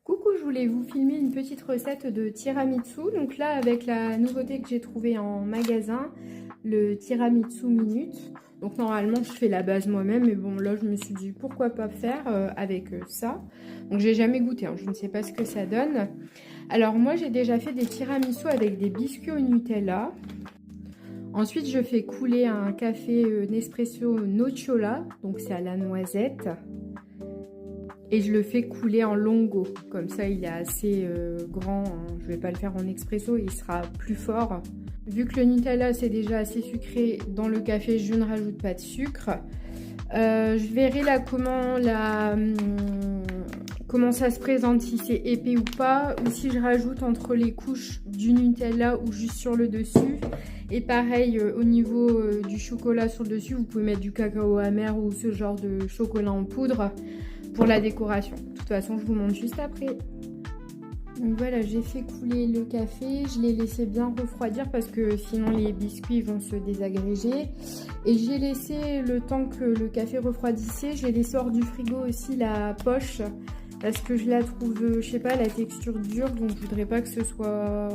Coucou, je voulais vous filmer une petite recette de tiramisu. Donc là, avec la nouveauté que j'ai trouvée en magasin, le tiramisu minute. Donc normalement, je fais la base moi-même, mais bon, là, je me suis dit pourquoi pas faire avec ça. Donc j'ai jamais goûté, hein, je ne sais pas ce que ça donne. Alors moi, j'ai déjà fait des tiramisu avec des biscuits au Nutella. Ensuite, je fais couler un café Nespresso Nocciola, donc c'est à la noisette. Et je le fais couler en longo, comme ça il est assez grand, hein. Je vais pas le faire en expresso, il sera plus fort. Vu que le Nutella c'est déjà assez sucré dans le café, je ne rajoute pas de sucre. Je verrai là comment ça se présente, si c'est épais ou pas, ou si je rajoute entre les couches du Nutella ou juste sur le dessus. Et pareil, au niveau du chocolat sur le dessus, vous pouvez mettre du cacao amer ou ce genre de chocolat en poudre pour la décoration. De toute façon, je vous montre juste après. Donc voilà, j'ai fait couler le café, je l'ai laissé bien refroidir parce que sinon les biscuits vont se désagréger. Et j'ai laissé le temps que le café refroidissait, j'ai laissé hors du frigo aussi la poche parce que je la trouve, je sais pas, la texture dure, donc je voudrais pas que ce soit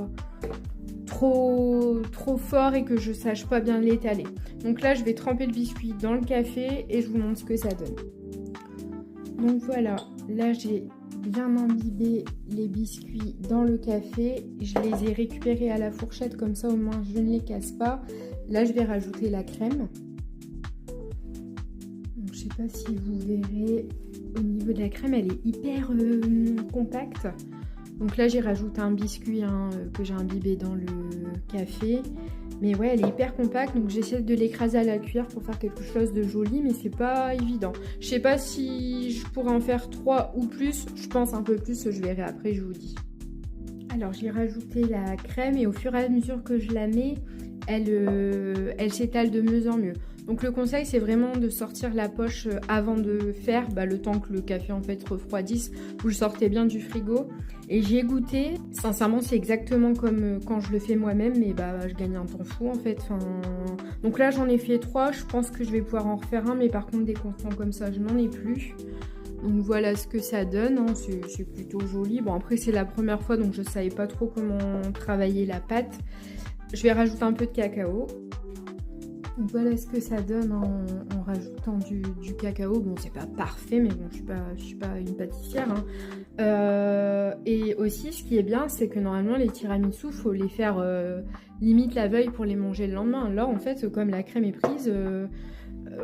trop fort et que je sache pas bien l'étaler. Donc là, je vais tremper le biscuit dans le café et je vous montre ce que ça donne. Donc voilà, là j'ai bien imbibé les biscuits dans le café. Je les ai récupérés à la fourchette, comme ça au moins je ne les casse pas. Là je vais rajouter la crème. Donc, je sais pas si vous verrez, au niveau de la crème, elle est hyper compacte. Donc là j'ai rajouté un biscuit que j'ai imbibé dans le café. Mais ouais, elle est hyper compacte, donc j'essaie de l'écraser à la cuillère pour faire quelque chose de joli, mais c'est pas évident. Je sais pas si je pourrais en faire 3 ou plus, je pense un peu plus, je verrai après, je vous dis. Alors j'ai rajouté la crème et au fur et à mesure que je la mets, elle s'étale de mieux en mieux. Donc le conseil c'est vraiment de sortir la poche avant de faire, le temps que le café en fait refroidisse, vous le sortez bien du frigo. Et j'ai goûté, sincèrement c'est exactement comme quand je le fais moi-même, mais je gagne un temps fou en fait. Donc là j'en ai fait 3, je pense que je vais pouvoir en refaire un, mais par contre des constants comme ça je n'en ai plus. Donc voilà ce que ça donne, hein. C'est plutôt joli. Bon après c'est la première fois donc je ne savais pas trop comment travailler la pâte. Je vais rajouter un peu de cacao. Donc voilà ce que ça donne en rajoutant du cacao. Bon c'est pas parfait mais bon je suis pas une pâtissière, hein. Et aussi ce qui est bien c'est que normalement les tiramisu faut les faire limite la veille pour les manger le lendemain. Là en fait comme la crème est prise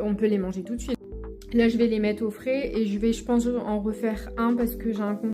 on peut les manger tout de suite. Là je vais les mettre au frais et je pense en refaire un parce que j'ai un